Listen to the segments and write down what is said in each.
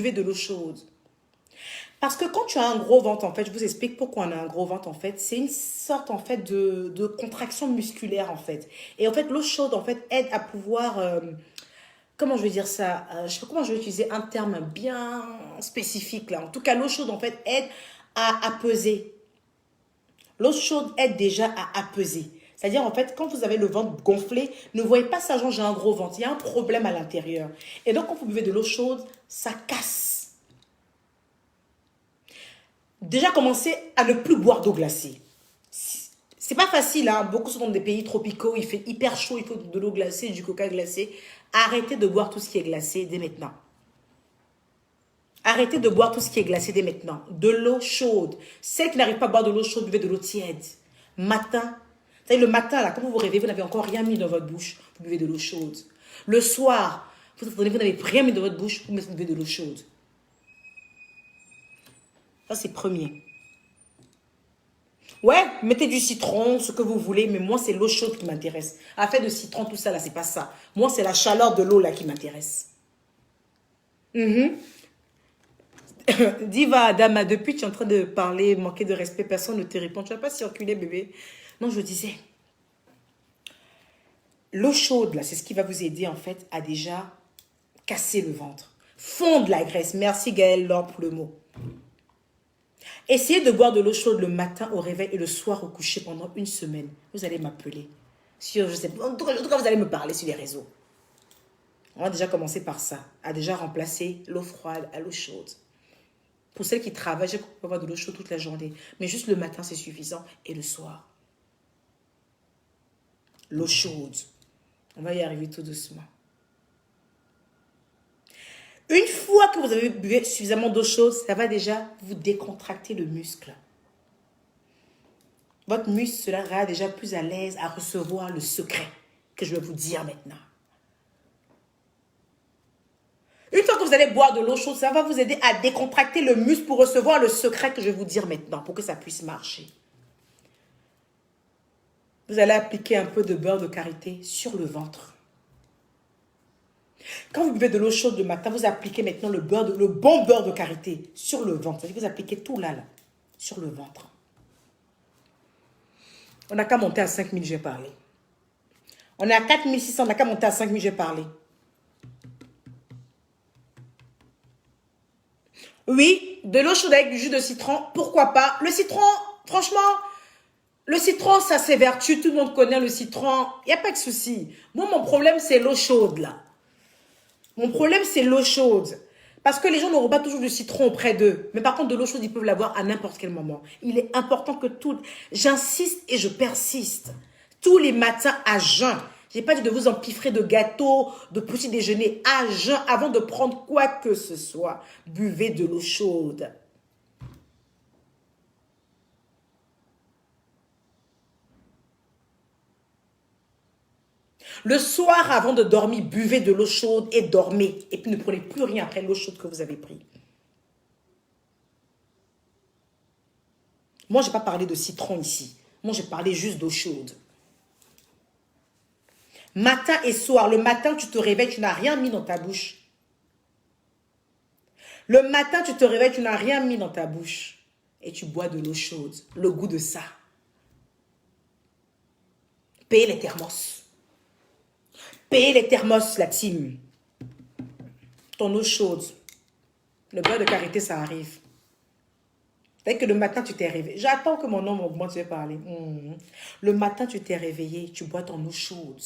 buvez de l'eau chaude. Parce que quand tu as un gros ventre, en fait, je vous explique pourquoi on a un gros ventre, en fait. C'est une sorte, en fait, de contraction musculaire, en fait. Et en fait, l'eau chaude, en fait, aide à pouvoir... comment je vais dire ça? Je ne sais pas comment je vais utiliser un terme bien spécifique, là. En tout cas, l'eau chaude, en fait, aide à apaiser. L'eau chaude aide déjà à apaiser. C'est-à-dire, en fait, quand vous avez le ventre gonflé, ne voyez pas ça, genre, j'ai un gros ventre. Il y a un problème à l'intérieur. Et donc, quand vous buvez de l'eau chaude, ça casse. Déjà, commencez à ne plus boire d'eau glacée. C'est pas facile, hein. Beaucoup sont dans des pays tropicaux, il fait hyper chaud, il faut de l'eau glacée, du coca glacé. Arrêtez de boire tout ce qui est glacé dès maintenant. Arrêtez de boire tout ce qui est glacé dès maintenant. De l'eau chaude. Celles qui n'arrivent pas à boire de l'eau chaude, buvez de l'eau tiède. Matin. Vous savez, le matin, là, quand vous vous réveillez, vous n'avez encore rien mis dans votre bouche, vous buvez de l'eau chaude. Le soir, vous n'avez rien mis dans votre bouche, vous buvez de l'eau chaude. Ça, c'est premier. Ouais, mettez du citron, ce que vous voulez, mais moi, c'est l'eau chaude qui m'intéresse. Affaire de citron, tout ça, là, c'est pas ça. Moi, c'est la chaleur de l'eau, là, qui m'intéresse. Diva Adama, depuis, tu es en train de parler, manquer de respect, personne ne te répond. Tu vas pas circuler, bébé. Non, je disais, l'eau chaude, là, c'est ce qui va vous aider, en fait, à déjà casser le ventre. Fondre la graisse. Merci, Gaël Laure, pour le mot. Essayez de boire de l'eau chaude le matin au réveil et le soir au coucher pendant une semaine. Vous allez m'appeler. Je sais, en tout cas, vous allez me parler sur les réseaux. On va déjà commencer par ça. À déjà remplacer l'eau froide à l'eau chaude. Pour celles qui travaillent, je peux boire de l'eau chaude toute la journée. Mais juste le matin, c'est suffisant. Et le soir. L'eau chaude. On va y arriver tout doucement. Une fois que vous avez bu suffisamment d'eau chaude, ça va déjà vous décontracter le muscle. Votre muscle sera déjà plus à l'aise à recevoir le secret que je vais vous dire maintenant. Une fois que vous allez boire de l'eau chaude, ça va vous aider à décontracter le muscle pour recevoir le secret que je vais vous dire maintenant, pour que ça puisse marcher. Vous allez appliquer un peu de beurre de karité sur le ventre. Quand vous buvez de l'eau chaude le matin, vous appliquez maintenant le bon beurre de karité sur le ventre. Vous appliquez tout là, sur le ventre. On n'a qu'à monter à 5000, j'ai parlé. On est à 4600, on n'a qu'à monter à 5000, j'ai parlé. Oui, de l'eau chaude avec du jus de citron, pourquoi pas. Le citron, franchement, le citron, ça s'évertue, tout le monde connaît le citron, il n'y a pas de souci. Moi, mon problème, c'est l'eau chaude, là. Mon problème, c'est l'eau chaude. Parce que les gens n'auront pas toujours du citron auprès d'eux. Mais par contre, de l'eau chaude, ils peuvent l'avoir à n'importe quel moment. Il est important que tout... J'insiste et je persiste. Tous les matins à jeun. Je n'ai pas dit de vous empiffrer de gâteaux, de petit déjeuner à jeun. Avant de prendre quoi que ce soit, buvez de l'eau chaude. Le soir, avant de dormir, buvez de l'eau chaude et dormez. Et puis ne prenez plus rien après l'eau chaude que vous avez pris. Moi, je n'ai pas parlé de citron ici. Moi, j'ai parlé juste d'eau chaude. Matin et soir. Le matin, tu te réveilles, tu n'as rien mis dans ta bouche. Le matin, tu te réveilles, tu n'as rien mis dans ta bouche. Et tu bois de l'eau chaude. Le goût de ça. Payez les thermos. Payez les thermos, la team. Ton eau chaude. Le beurre de karité, ça arrive. Dès que le matin, tu t'es réveillé. J'attends que mon nom augmente, je vais parler. Le matin, tu t'es réveillé, tu bois ton eau chaude.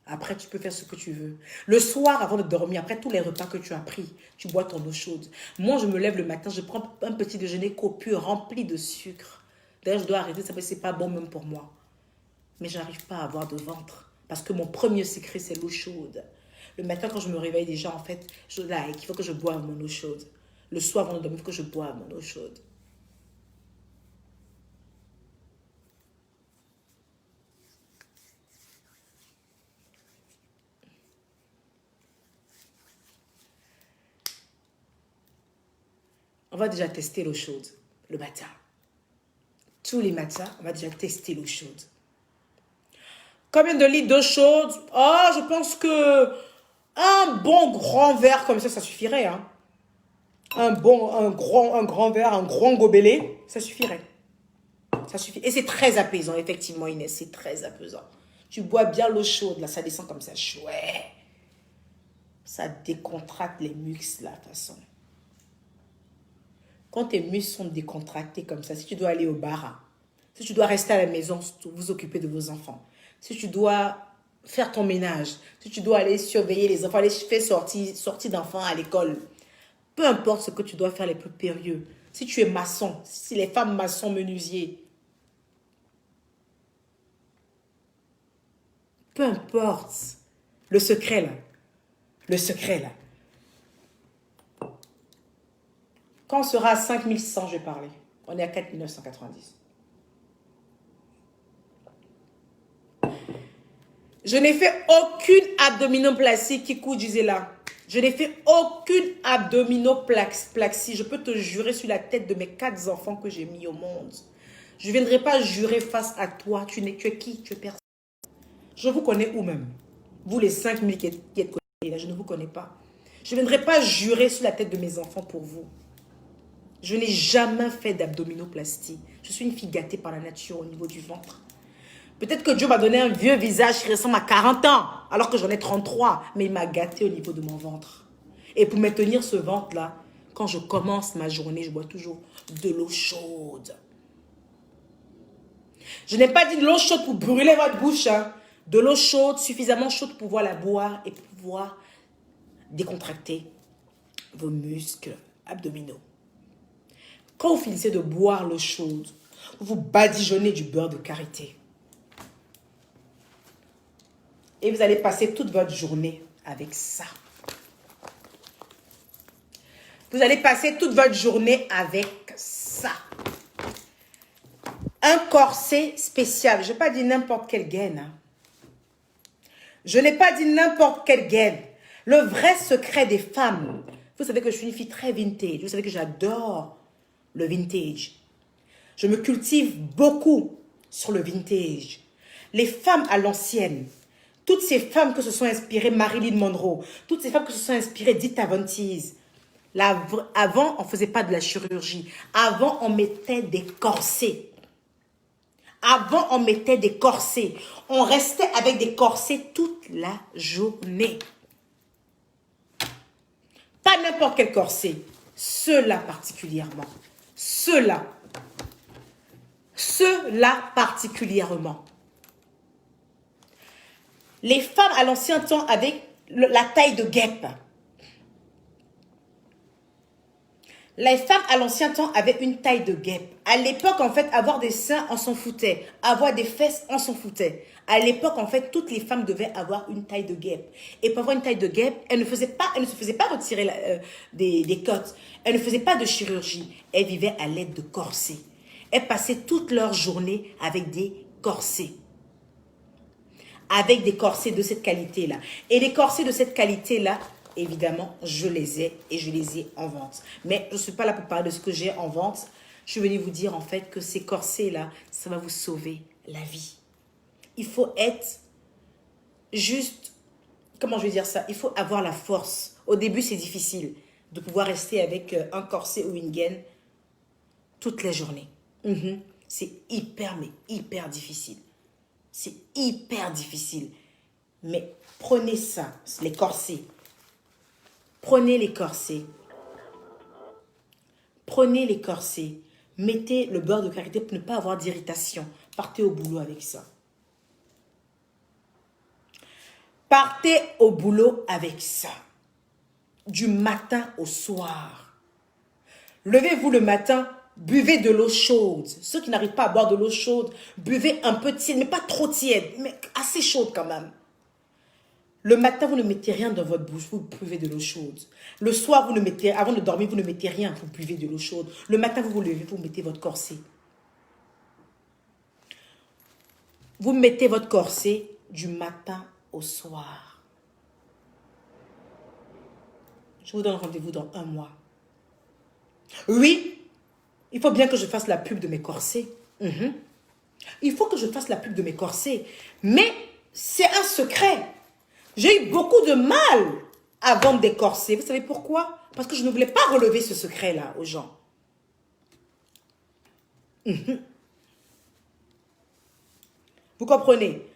Après, tu peux faire ce que tu veux. Le soir, avant de dormir, après tous les repas que tu as pris, tu bois ton eau chaude. Moi, je me lève le matin, je prends un petit déjeuner copieux, rempli de sucre. D'ailleurs, je dois arrêter, ça c'est pas bon même pour moi. Mais je n'arrive pas à avoir de ventre. Parce que mon premier secret, c'est l'eau chaude. Le matin, quand je me réveille déjà, en fait, je like, il faut que je boive mon eau chaude. Le soir, avant de dormir, il faut que je boive mon eau chaude. On va déjà tester l'eau chaude le matin. Tous les matins, on va déjà tester l'eau chaude. Combien de litres d'eau chaude? Oh, je pense que un bon grand verre comme ça suffirait. Hein. un grand verre, un grand gobelet, ça suffirait. Ça suffit. Et c'est très apaisant, effectivement, Inès, c'est très apaisant. Tu bois bien l'eau chaude, là, ça descend comme ça, chouette. Ça décontracte les muscles, là, de toute façon. Quand tes muscles sont décontractés comme ça, si tu dois aller au bar, si tu dois rester à la maison, vous occuper de vos enfants, si tu dois faire ton ménage, si tu dois aller surveiller les enfants, aller faire sortie d'enfants à l'école, peu importe ce que tu dois faire les plus périlleux, si tu es maçon, si les femmes maçons menuisiers, peu importe, le secret là, quand on sera à 5100, je vais parler, on est à 4990. Je n'ai fait aucune abdominoplastie, Kikou disait là. Je n'ai fait aucune abdominoplastie. Je peux te jurer sur la tête de mes 4 enfants que j'ai mis au monde. Je ne viendrai pas jurer face à toi. Tu es qui? Tu es personne. Je vous connais où même? Vous les 5000 qui êtes connectés là, je ne vous connais pas. Je ne viendrai pas jurer sur la tête de mes enfants pour vous. Je n'ai jamais fait d'abdominoplastie. Je suis une fille gâtée par la nature au niveau du ventre. Peut-être que Dieu m'a donné un vieux visage qui ressemble à 40 ans, alors que j'en ai 33. Mais il m'a gâté au niveau de mon ventre. Et pour maintenir ce ventre-là, quand je commence ma journée, je bois toujours de l'eau chaude. Je n'ai pas dit de l'eau chaude pour brûler votre bouche. Hein. De l'eau chaude, suffisamment chaude pour pouvoir la boire et pouvoir décontracter vos muscles abdominaux. Quand vous finissez de boire l'eau chaude, vous badigeonnez du beurre de karité. Et vous allez passer toute votre journée avec ça. Vous allez passer toute votre journée avec ça. Un corset spécial. Je n'ai pas dit n'importe quelle gaine. Hein. Je n'ai pas dit n'importe quelle gaine. Le vrai secret des femmes. Vous savez que je suis une fille très vintage. Vous savez que j'adore le vintage. Je me cultive beaucoup sur le vintage. Les femmes à l'ancienne. Toutes ces femmes que se sont inspirées Marilyn Monroe, toutes ces femmes que se sont inspirées Dita Von Teese. Avant, on ne faisait pas de la chirurgie. Avant, on mettait des corsets. Avant, on mettait des corsets. On restait avec des corsets toute la journée. Pas n'importe quel corset. Ceux-là particulièrement. Ceux-là. Ceux-là particulièrement. Les femmes à l'ancien temps avaient la taille de guêpe. Les femmes à l'ancien temps avaient une taille de guêpe. À l'époque, en fait, avoir des seins, on s'en foutait. Avoir des fesses, on s'en foutait. À l'époque, en fait, toutes les femmes devaient avoir une taille de guêpe. Et pour avoir une taille de guêpe, elles ne se faisaient pas retirer des côtes. Elles ne faisaient pas de chirurgie. Elles vivaient à l'aide de corsets. Elles passaient toute leur journée avec des corsets. Avec des corsets de cette qualité-là. Et les corsets de cette qualité-là, évidemment, je les ai et je les ai en vente. Mais je ne suis pas là pour parler de ce que j'ai en vente. Je suis venue vous dire en fait que ces corsets-là, ça va vous sauver la vie. Il faut être juste, comment je vais dire ça? Il faut avoir la force. Au début, c'est difficile de pouvoir rester avec un corset ou une gaine toute la journée. C'est hyper, mais hyper difficile. C'est hyper difficile. Mais prenez ça, les corsets. Prenez les corsets. Prenez les corsets. Mettez le beurre de karité pour ne pas avoir d'irritation. Partez au boulot avec ça. Partez au boulot avec ça. Du matin au soir. Levez-vous le matin. Buvez de l'eau chaude. Ceux qui n'arrivent pas à boire de l'eau chaude, buvez un peu tiède, mais pas trop tiède, mais assez chaude quand même. Le matin, vous ne mettez rien dans votre bouche, vous buvez de l'eau chaude. Le soir, avant de dormir, vous ne mettez rien, vous buvez de l'eau chaude. Le matin, vous vous levez, vous mettez votre corset. Vous mettez votre corset du matin au soir. Je vous donne rendez-vous dans 1 mois. Oui, il faut bien que je fasse la pub de mes corsets. Il faut que je fasse la pub de mes corsets. Mais c'est un secret. J'ai eu beaucoup de mal avant de décorser. Vous savez pourquoi? Parce que je ne voulais pas relever ce secret-là aux gens. Vous comprenez?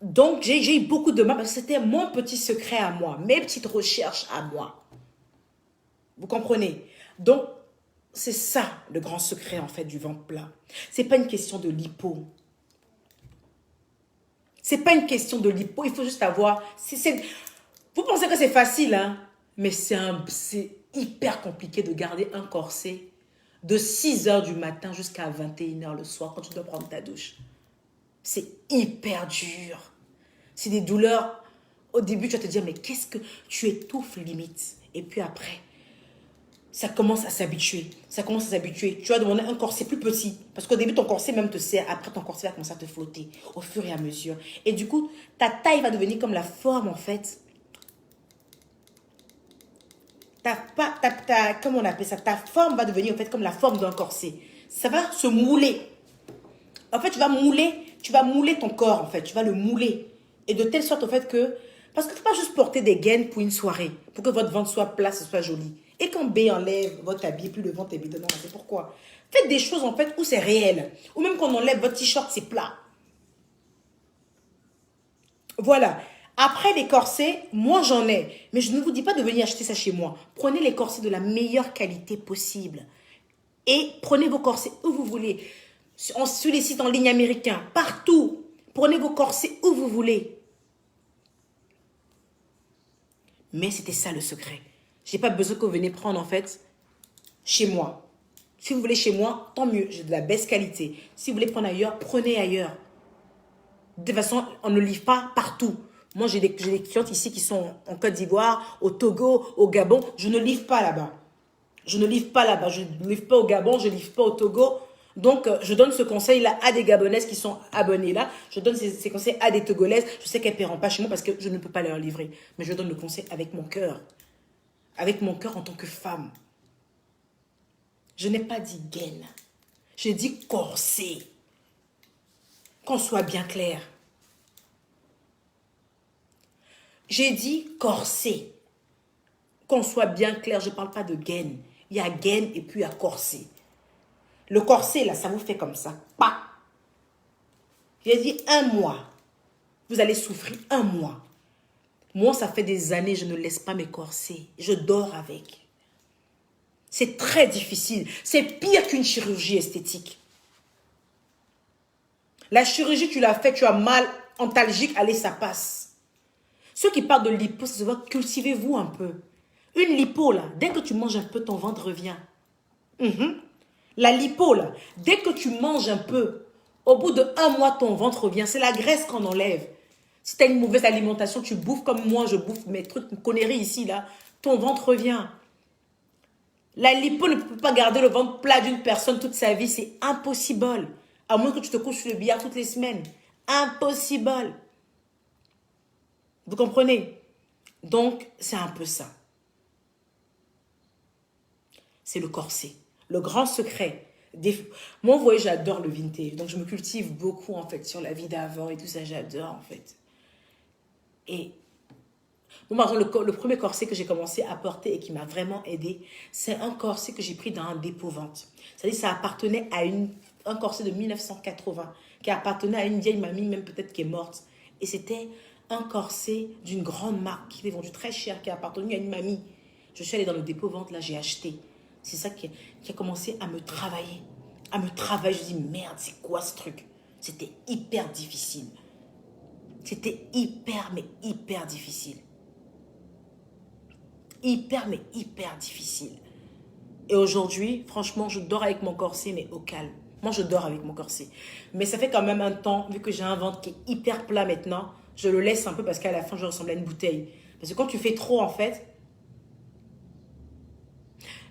Donc, j'ai eu beaucoup de mal parce que c'était mon petit secret à moi, mes petites recherches à moi. Vous comprenez? Donc, c'est ça le grand secret en fait du ventre plat. C'est pas une question de lipo. C'est pas une question de lipo. Il faut juste avoir. Vous pensez que c'est facile, hein? Mais c'est hyper compliqué de garder un corset de 6 h du matin jusqu'à 21 h le soir quand tu dois prendre ta douche. C'est hyper dur. C'est des douleurs. Au début, tu vas te dire, mais qu'est-ce que tu étouffes limite. Et puis après, ça commence à s'habituer. Ça commence à s'habituer. Tu vas demander un corset plus petit. Parce qu'au début, ton corset même te sert. Après, ton corset va commencer à te flotter au fur et à mesure. Et du coup, ta taille va devenir comme la forme, en fait. Comment on appelle ça? Ta forme va devenir, en fait, comme la forme d'un corset. Ça va se mouler. En fait, tu vas mouler ton corps, en fait. Tu vas le mouler. Et de telle sorte, en fait, que... Parce qu'il ne faut pas juste porter des gaines pour une soirée. Pour que votre ventre soit plat, ce soit joli. Et quand B enlève votre habit, plus le ventre est bidonnant, c'est pourquoi. Faites des choses, en fait, où c'est réel. Ou même quand on enlève votre t-shirt, c'est plat. Voilà. Après, les corsets, moi, j'en ai. Mais je ne vous dis pas de venir acheter ça chez moi. Prenez les corsets de la meilleure qualité possible. Et prenez vos corsets où vous voulez. Sur les sites en ligne américains, partout. Prenez vos corsets où vous voulez. Mais c'était ça le secret. Je n'ai pas besoin que vous veniez prendre, en fait, chez moi. Si vous voulez chez moi, tant mieux. J'ai de la baisse qualité. Si vous voulez prendre ailleurs, prenez ailleurs. De toute façon, on ne livre pas partout. Moi, j'ai des clientes ici qui sont en Côte d'Ivoire, au Togo, au Gabon. Je ne livre pas là-bas. Je ne livre pas là-bas. Je ne livre pas au Gabon, je ne livre pas au Togo. Donc, je donne ce conseil-là à des Gabonaises qui sont abonnées là. Je donne ces conseils à des Togolaises. Je sais qu'elles ne paieront pas chez moi parce que je ne peux pas leur livrer. Mais je donne le conseil avec mon cœur. Avec mon cœur en tant que femme. Je n'ai pas dit gaine. J'ai dit corset. Qu'on soit bien clair. J'ai dit corset. Qu'on soit bien clair, je ne parle pas de gaine. Il y a gaine et puis il y a corset. Le corset, là, ça vous fait comme ça. Pas. J'ai dit 1 mois. Vous allez souffrir 1 mois. Moi, ça fait des années, je ne laisse pas mes corsets. Je dors avec. C'est très difficile. C'est pire qu'une chirurgie esthétique. La chirurgie, tu l'as fait, tu as mal, antalgique, allez, ça passe. Ceux qui parlent de lipo, ça se voit, cultivez-vous un peu. Une lipo, là, dès que tu manges un peu, ton ventre revient. La lipo, là, dès que tu manges un peu, au bout de 1 mois, ton ventre revient. C'est la graisse qu'on enlève. Si tu as une mauvaise alimentation, tu bouffes comme moi, je bouffe mes trucs, mes conneries ici, là, ton ventre revient. La lipo ne peut pas garder le ventre plat d'une personne toute sa vie. C'est impossible. À moins que tu te couches sur le billard toutes les semaines. Impossible. Vous comprenez? Donc, c'est un peu ça. C'est le corset. Le grand secret. Moi, vous voyez, j'adore le vintage. Donc, je me cultive beaucoup, en fait, sur la vie d'avant et tout ça. J'adore, en fait. Et, bon, par exemple, le premier corset que j'ai commencé à porter et qui m'a vraiment aidé, c'est un corset que j'ai pris dans un dépôt-vente. C'est-à-dire, ça appartenait à un corset de 1980 qui appartenait à une vieille mamie, même peut-être qui est morte. Et c'était un corset d'une grande marque qui est vendu très cher, qui a appartenu à une mamie. Je suis allée dans le dépôt-vente, là, j'ai acheté. C'est ça qui a commencé à me travailler. À me travailler. Je dis, merde, c'est quoi ce truc? C'était hyper difficile. C'était hyper, mais hyper difficile. Hyper, mais hyper difficile. Et aujourd'hui, franchement, je dors avec mon corset, mais au calme. Moi, je dors avec mon corset. Mais ça fait quand même un temps, vu que j'ai un ventre qui est hyper plat maintenant, je le laisse un peu parce qu'à la fin, je ressemble à une bouteille. Parce que quand tu fais trop, en fait...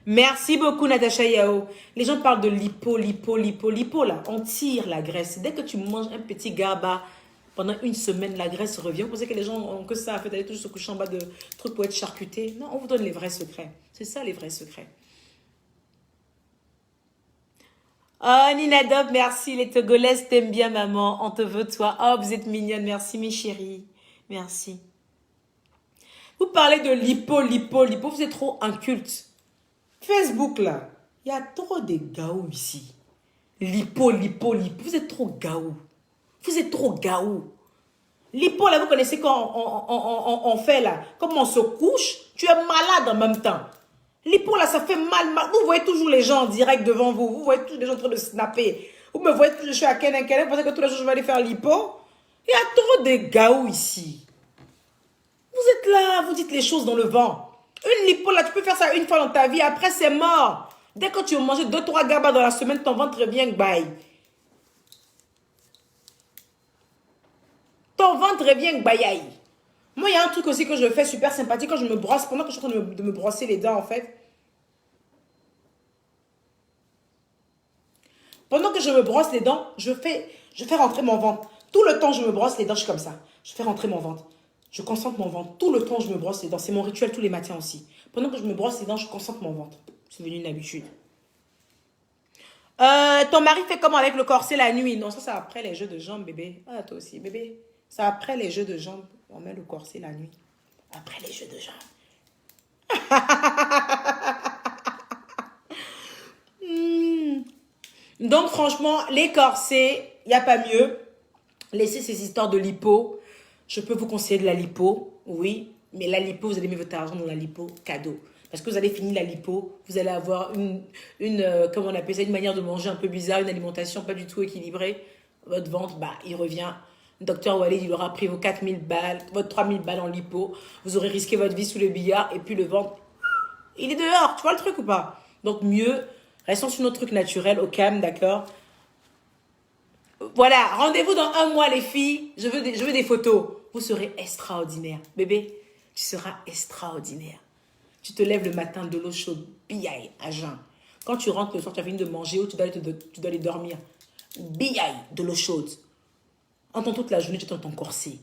Merci beaucoup, Natacha Yao. Les gens parlent de lipo, là. On tire la graisse. Dès que tu manges un petit gaba, pendant 1 semaine, la graisse revient. Vous pensez que les gens ont que ça à faire, d'aller toujours se coucher en bas de trucs pour être charcutés? Non, on vous donne les vrais secrets. C'est ça, les vrais secrets. Oh, Nina Dop, merci. Les Togolaises t'aiment bien, maman. On te veut, toi. Oh, vous êtes mignonne. Merci, mes chéris. Merci. Vous parlez de lipo. Vous êtes trop inculte. Facebook, là. Il y a trop de gaou ici. Lipo. Vous êtes trop gaou. Vous êtes trop gaou. Lipo, là, vous connaissez quand on fait, là, comme on se couche, tu es malade en même temps. Lipo, là, ça fait mal. Vous voyez toujours les gens en direct devant vous. Vous voyez tous les gens en train de snapper. Vous me voyez, je suis à Kenen. Vous pensez que tous les jours, je vais aller faire lipo? Il y a trop de gaou ici. Vous êtes là, vous dites les choses dans le vent. Une lipo, là, tu peux faire ça une fois dans ta vie. Après, c'est mort. Dès que tu veux manger 2-3 gabas dans la semaine, ton ventre revient bye. Ton ventre revient bayaï. Moi, il y a un truc aussi que je fais super sympathique quand je me brosse, pendant que je suis en train de me brosser les dents, en fait. Pendant que je me brosse les dents, je fais rentrer mon ventre. Tout le temps, je me brosse les dents, je suis comme ça. Je fais rentrer mon ventre. Je concentre mon ventre. Tout le temps, je me brosse les dents. C'est mon rituel tous les matins aussi. Pendant que je me brosse les dents, je concentre mon ventre. C'est devenu une habitude. Ton mari fait comment avec le corset la nuit? Non, ça c'est après les jeux de jambes, bébé. Ah, toi aussi, bébé. C'est après les jeux de jambes. On met le corset la nuit. Après les jeux de jambes. Donc, franchement, les corsets, il n'y a pas mieux. Laissez ces histoires de lipo. Je peux vous conseiller de la lipo, oui. Mais la lipo, vous allez mettre votre argent dans la lipo cadeau. Parce que vous allez finir la lipo, vous allez avoir comment on appelle ça, une manière de manger un peu bizarre, une alimentation pas du tout équilibrée. Votre ventre, bah, il revient. Docteur Walid, il aura pris vos 4000 balles, votre 3000 balles en lipo. Vous aurez risqué votre vie sous le billard. Et puis le ventre, il est dehors. Tu vois le truc ou pas? Donc mieux, restons sur notre truc naturel, au calme, d'accord? Voilà, rendez-vous dans 1 mois, les filles. Je veux des photos. Vous serez extraordinaire. Bébé, tu seras extraordinaire. Tu te lèves le matin de l'eau chaude, biaï, à jeun. Quand tu rentres le soir, tu as fini de manger ou tu dois aller dormir. Biaï, de l'eau chaude. Entends toute la journée, tu es dans ton corset.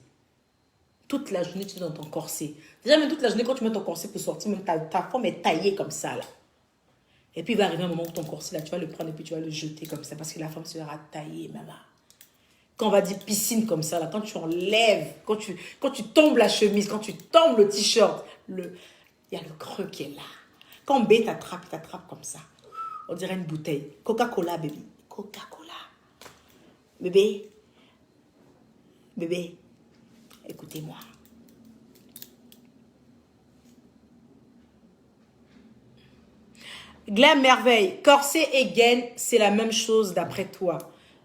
Toute la journée, tu es dans ton corset. Déjà, même toute la journée, quand tu mets ton corset pour sortir, même ta forme est taillée comme ça, là. Et puis, il va arriver un moment où ton corset, là, tu vas le prendre et puis tu vas le jeter comme ça parce que la forme sera taillée, maman. Quand on va dire piscine comme ça, là, quand tu enlèves, quand tu tombes la chemise, quand tu tombes le t-shirt, il y a le creux qui est là. Quand B t'attrape, il t'attrape comme ça. On dirait une bouteille. Coca-Cola, bébé. Coca-Cola. Bébé. Bébé. Écoutez-moi. Glam Merveille. Corset et gaine, c'est la même chose d'après toi.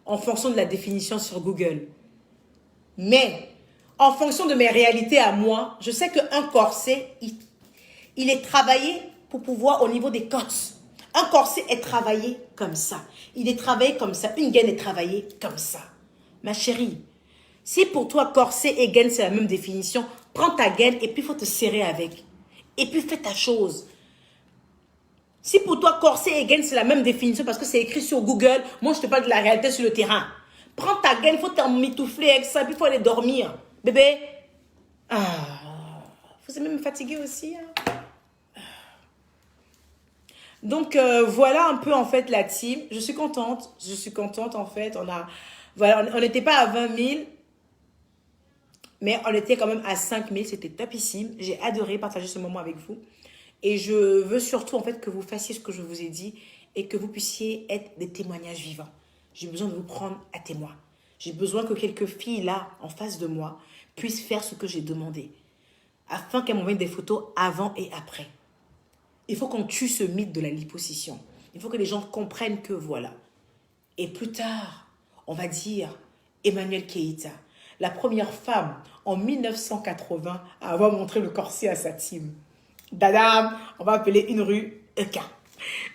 En fonction de la définition sur Google. Mais, en fonction de mes réalités à moi, je sais qu'un corset, il est travaillé pour pouvoir au niveau des côtes. Un corset est travaillé comme ça. Il est travaillé comme ça. Une gaine est travaillée comme ça. Ma chérie, si pour toi corset et gaine c'est la même définition, prends ta gaine et puis il faut te serrer avec. Et puis fais ta chose. Si pour toi corset et gaine c'est la même définition parce que c'est écrit sur Google, moi je te parle de la réalité sur le terrain. Prends ta gaine, il faut t'emmitoufler avec ça, puis il faut aller dormir. Bébé, vous êtes même fatigué aussi. Hein? Donc, voilà un peu en fait la team. Je suis contente en fait. On n'était pas à 20 000, mais on était quand même à 5 000. C'était topissime. J'ai adoré partager ce moment avec vous. Et je veux surtout en fait que vous fassiez ce que je vous ai dit et que vous puissiez être des témoignages vivants. J'ai besoin de vous prendre à témoin. J'ai besoin que quelques filles là, en face de moi, puissent faire ce que j'ai demandé. Afin qu'elles m'envoient des photos avant et après. Il faut qu'on tue ce mythe de la liposuction. Il faut que les gens comprennent que voilà. Et plus tard, on va dire Emmanuel Keïta, la première femme en 1980 à avoir montré le corset à sa team. Dadam, on va appeler une rue EK.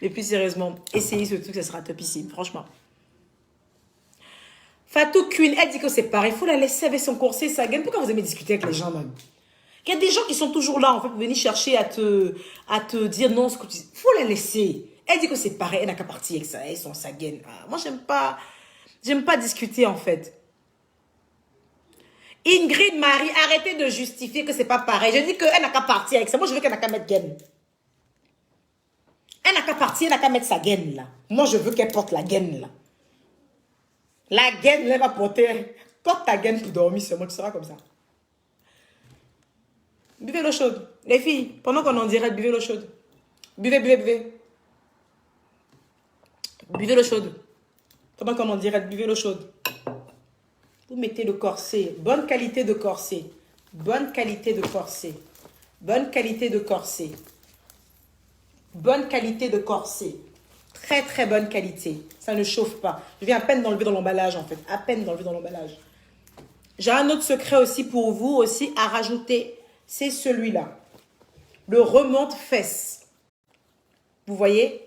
Mais plus sérieusement, essayez ce truc, ça sera topissime, franchement. Fatou Queen, elle dit que c'est pareil. Il faut la laisser avec son corset, sa gaine. Pourquoi vous aimez discuter avec les gens même? Il y a des gens qui sont toujours là, en fait, pour venir chercher à te dire non, ce que tu dis. Il faut la laisser. Elle dit que c'est pareil, elle n'a qu'à partir avec ça, elle, sa gaine. Moi, j'aime pas discuter, en fait. Ingrid Marie, arrêtez de justifier que c'est pas pareil. Je dis qu'elle n'a qu'à partir avec ça. Moi, je veux qu'elle n'a qu'à mettre gaine. Elle n'a qu'à partir, elle n'a qu'à mettre sa gaine, là. Moi, je veux qu'elle porte la gaine, là. La gaine, elle va porter. Porte ta gaine pour dormir seulement, tu seras comme ça. Buvez l'eau chaude. Les filles, pendant qu'on est en direct, buvez l'eau chaude. Buvez, buvez, buvez. Buvez l'eau chaude. Pendant qu'on est en direct, buvez l'eau chaude. Vous mettez le corset. Bonne qualité de corset. Bonne qualité de corset. Bonne qualité de corset. Bonne qualité de corset. Très, très bonne qualité. Ça ne chauffe pas. Je viens à peine d'enlever dans l'emballage, en fait. À peine d'enlever dans l'emballage. J'ai un autre secret aussi pour vous, aussi à rajouter. C'est celui-là. Le remonte-fesse. Vous voyez?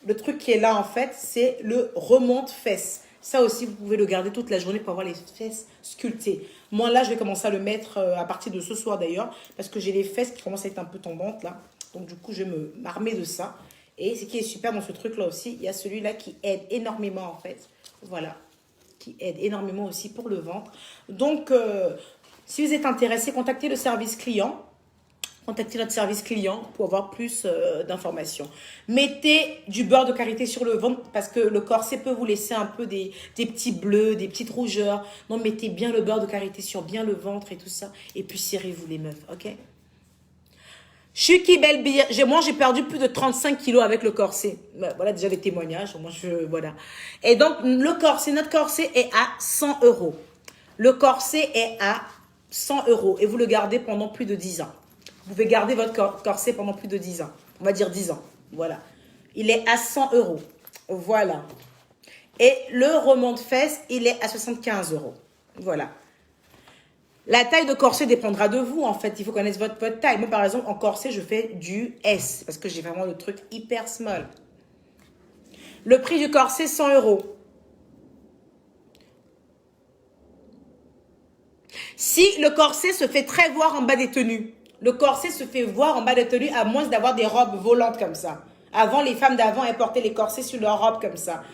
Le truc qui est là, en fait, c'est le remonte-fesse. Ça aussi, vous pouvez le garder toute la journée pour avoir les fesses sculptées. Moi, là, je vais commencer à le mettre à partir de ce soir, d'ailleurs, parce que j'ai les fesses qui commencent à être un peu tombantes, là. Donc, du coup, je vais m'armer de ça. Et ce qui est super dans ce truc-là aussi, il y a celui-là qui aide énormément, en fait. Voilà. Qui aide énormément aussi pour le ventre. Donc, si vous êtes intéressé, contactez le service client. Contactez notre service client pour avoir plus d'informations. Mettez du beurre de karité sur le ventre parce que le corset peut vous laisser un peu des petits bleus, des petites rougeurs. Donc, mettez bien le beurre de karité sur bien le ventre et tout ça. Et puis, serrez-vous les meufs, ok? Chuki Belbir, moi j'ai perdu plus de 35 kilos avec le corset. Voilà déjà les témoignages. Moi, voilà. Et donc, le corset, notre corset est à 100 €. Le corset est à 100 € et vous le gardez pendant plus de 10 ans. Vous pouvez garder votre corset pendant plus de 10 ans. On va dire 10 ans. Voilà. Il est à 100 €. Voilà. Et le remonte-fesse, il est à 75 €. Voilà. La taille de corset dépendra de vous, en fait. Il faut connaître votre taille. Moi, par exemple, en corset, je fais du S. Parce que j'ai vraiment le truc hyper small. Le prix du corset, 100 €. Si le corset se fait très voir en bas des tenues. Le corset se fait voir en bas des tenues à moins d'avoir des robes volantes comme ça. Avant, les femmes d'avant, elles portaient les corsets sur leurs robes comme ça.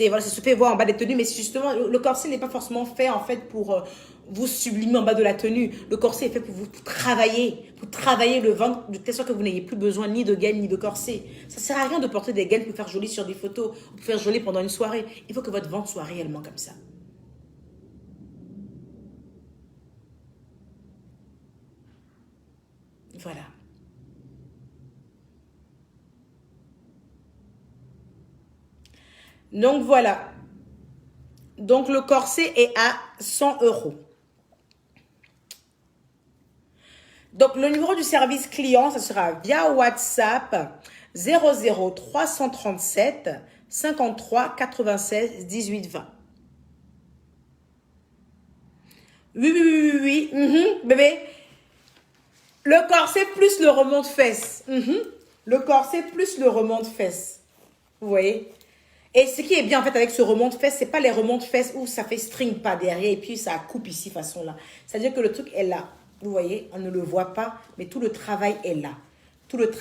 Voilà, ça se fait voir en bas des tenues, mais justement, le corset n'est pas forcément fait en fait pour vous sublimer en bas de la tenue. Le corset est fait pour vous travailler le ventre de telle sorte que vous n'ayez plus besoin ni de gaine ni de corset. Ça sert à rien de porter des gaines pour faire joli sur des photos, ou pour faire joli pendant une soirée. Il faut que votre ventre soit réellement comme ça. Voilà. Donc voilà. Donc le corset est à 100 €. Donc le numéro du service client, ça sera via WhatsApp 00 337 53 96 18 20. Oui. Bébé. Le corset plus le remonte-fesse. Le corset plus le remonte-fesse. Vous voyez? Et ce qui est bien en fait avec ce remonte-fesse, c'est pas les remonte-fesses où ça fait string pas derrière et puis ça coupe ici façon là. C'est-à-dire que le truc est là. Vous voyez, on ne le voit pas, mais tout le travail est là. Tout le